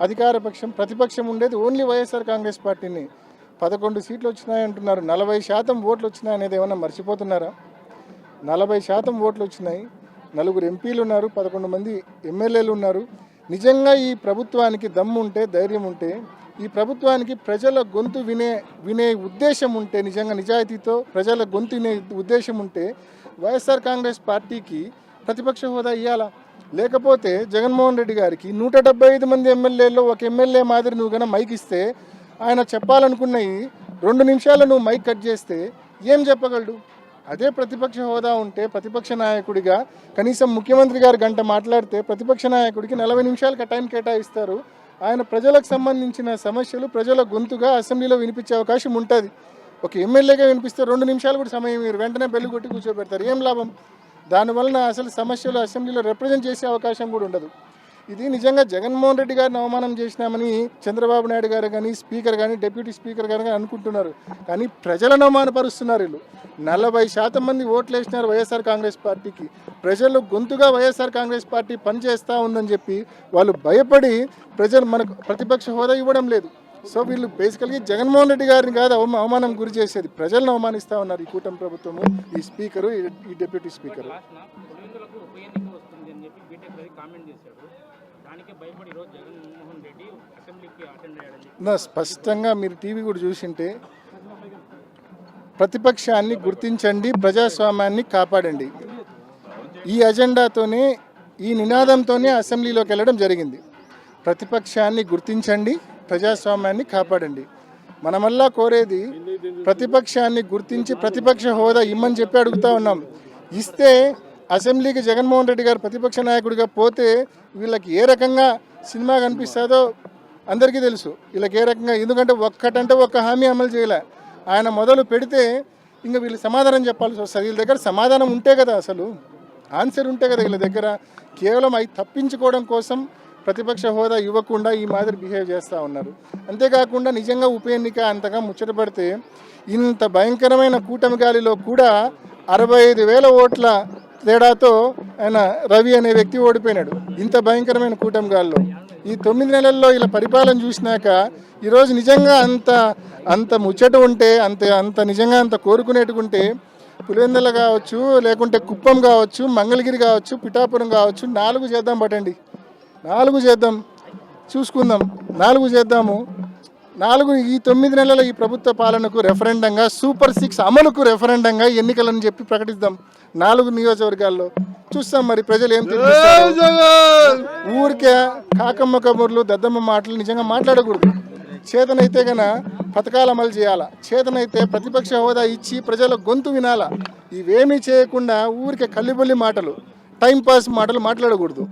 అధికార పక్షం ప్రతిపక్షం ఉండేది ఓన్లీ వైఎస్ఆర్ కాంగ్రెస్ పార్టీని. 11 సీట్లు వచ్చినాయంటున్నారు. 40% ఓట్లు వచ్చినాయి అనేది ఏమన్నా మర్చిపోతున్నారా? 40% ఓట్లు వచ్చినాయి. 4 ఎంపీలు ఉన్నారు, 11 మంది ఎమ్మెల్యేలు ఉన్నారు. నిజంగా ఈ ప్రభుత్వానికి దమ్ము ఉంటే, ధైర్యం ఉంటే, ఈ ప్రభుత్వానికి ప్రజల గొంతు వినే ఉద్దేశం ఉంటే, నిజంగా నిజాయితీతో ప్రజల గొంతు వినే ఉద్దేశం ఉంటే వైఎస్ఆర్ కాంగ్రెస్ పార్టీకి ప్రతిపక్ష హోదా ఇవ్వాలా? లేకపోతే జగన్మోహన్ రెడ్డి గారికి 175 మంది ఎమ్మెల్యేల్లో ఒక ఎమ్మెల్యే మాదిరి నువ్వు కన్నా మైక్ ఇస్తే ఆయన చెప్పాలనుకున్నవి 2 నిమిషాలు నువ్వు మైక్ కట్ చేస్తే ఏం చెప్పగలడు? అదే ప్రతిపక్ష హోదా ఉంటే ప్రతిపక్ష నాయకుడిగా కనీసం ముఖ్యమంత్రి గారు గంట మాట్లాడితే ప్రతిపక్ష నాయకుడికి 40 నిమిషాలకి టైం కేటాయిస్తారు. ఆయన ప్రజలకు సంబంధించిన సమస్యలు ప్రజల గొంతుగా అసెంబ్లీలో వినిపించే అవకాశం ఉంటుంది. ఒక ఎమ్మెల్యేగా వినిపిస్తే 2 నిమిషాలు కూడా సమయం మీరు వెంటనే బెల్లు కొట్టి కూర్చోబెడతారు. ఏం లాభం? దానివలన అసలు సమస్యలు అసెంబ్లీలో రిప్రజెంట్ చేసే అవకాశం కూడా ఉండదు. ఇది నిజంగా జగన్మోహన్ రెడ్డి గారిని అవమానం చేసినామని చంద్రబాబు నాయుడు గారు కానీ, స్పీకర్ కానీ, డిప్యూటీ స్పీకర్ గారు కానీ అనుకుంటున్నారు. కానీ ప్రజలను అవమానపరుస్తున్నారు వీళ్ళు. 40% మంది ఓట్లు వేసినారు వైఎస్ఆర్ కాంగ్రెస్ పార్టీకి. ప్రజలు గొంతుగా వైఎస్ఆర్ కాంగ్రెస్ పార్టీ పనిచేస్తూ ఉందని చెప్పి వాళ్ళు భయపడి ప్రజలు మనకు ప్రతిపక్ష హోదా ఇవ్వడం లేదు. సో వీళ్ళు బేసికల్గా జగన్మోహన్ రెడ్డి గారిని కాదు అవమానం గురి చేసేది, ప్రజలను అవమానిస్తూ ఉన్నారు ఈ కూటమి ప్రభుత్వము, ఈ స్పీకరు, ఈ డిప్యూటీ స్పీకరు. స్పష్టంగా మీరు టీవీ కూడా చూసింటే ప్రతిపక్షాన్ని గుర్తించండి, ప్రజాస్వామ్యాన్ని కాపాడండి, ఈ అజెండాతోనే, ఈ నినాదంతోనే అసెంబ్లీలోకి వెళ్ళడం జరిగింది. ప్రతిపక్షాన్ని గుర్తించండి, ప్రజాస్వామ్యాన్ని కాపాడండి. మనమల్లా కోరేది ప్రతిపక్షాన్ని గుర్తించి ప్రతిపక్ష హోదా ఇమ్మని చెప్పి అడుగుతూ ఉన్నాం. ఇస్తే అసెంబ్లీకి జగన్మోహన్ రెడ్డి గారు ప్రతిపక్ష నాయకుడిగా పోతే వీళ్ళకి ఏ రకంగా సినిమా కనిపిస్తుందో అందరికీ తెలుసు. వీళ్ళకి ఏ రకంగా, ఎందుకంటే ఒక్క హామీ అమలు చేయలే. ఆయన మొదలు పెడితే ఇంకా వీళ్ళు సమాధానం చెప్పాల్సి వస్తుంది. వీళ్ళ దగ్గర సమాధానం ఉంటే కదా, అసలు ఆన్సర్ ఉంటే కదా వీళ్ళ దగ్గర. కేవలం అవి తప్పించుకోవడం కోసం ప్రతిపక్ష హోదా ఇవ్వకుండా ఈ మాదిరి బిహేవ్ చేస్తూ ఉన్నారు. అంతేకాకుండా నిజంగా ఉప ఎన్నిక అంతగా ముచ్చటపడితే ఇంత భయంకరమైన కూటమి గాలిలో కూడా 65,000 ఓట్ల తేడాతో ఆయన రవి అనే వ్యక్తి ఓడిపోయినాడు. ఇంత భయంకరమైన కూటమి గాలిలో ఈ 9 నెలల్లో ఇలా పరిపాలన చూసినాక ఈరోజు నిజంగా అంత ముచ్చట ఉంటే, అంత నిజంగా అంత కోరుకునేట్టుకుంటే పులివెందుల కావచ్చు, లేకుంటే కుప్పం కావచ్చు, మంగళగిరి కావచ్చు, పిఠాపురం కావచ్చు, 4 చేద్దాం పట్టండి, 4 చేద్దాం, చూసుకుందాం, 4 చేద్దాము. 4 ఈ 9 నెలల ఈ ప్రభుత్వ పాలనకు రెఫరెండంగా, సూపర్ 6 అమలుకు రెఫరెండంగా ఎన్నికలని చెప్పి ప్రకటిద్దాం 4 నియోజకవర్గాల్లో. చూస్తాం మరి ప్రజలు ఏం తీర్పిస్తారు. ఊరికే కాకమ్మ కబుర్లు, దద్దమ్మ మాటలు నిజంగా మాట్లాడకూడదు. చేతనైతే గన పథకాలు అమలు చేయాలా, చేతనైతే ప్రతిపక్ష హోదా ఇచ్చి ప్రజల గొంతు వినాలా. ఇవేమీ చేయకుండా ఊరికే కల్లిబొల్లి మాటలు, టైంపాస్ మాటలు మాట్లాడకూడదు.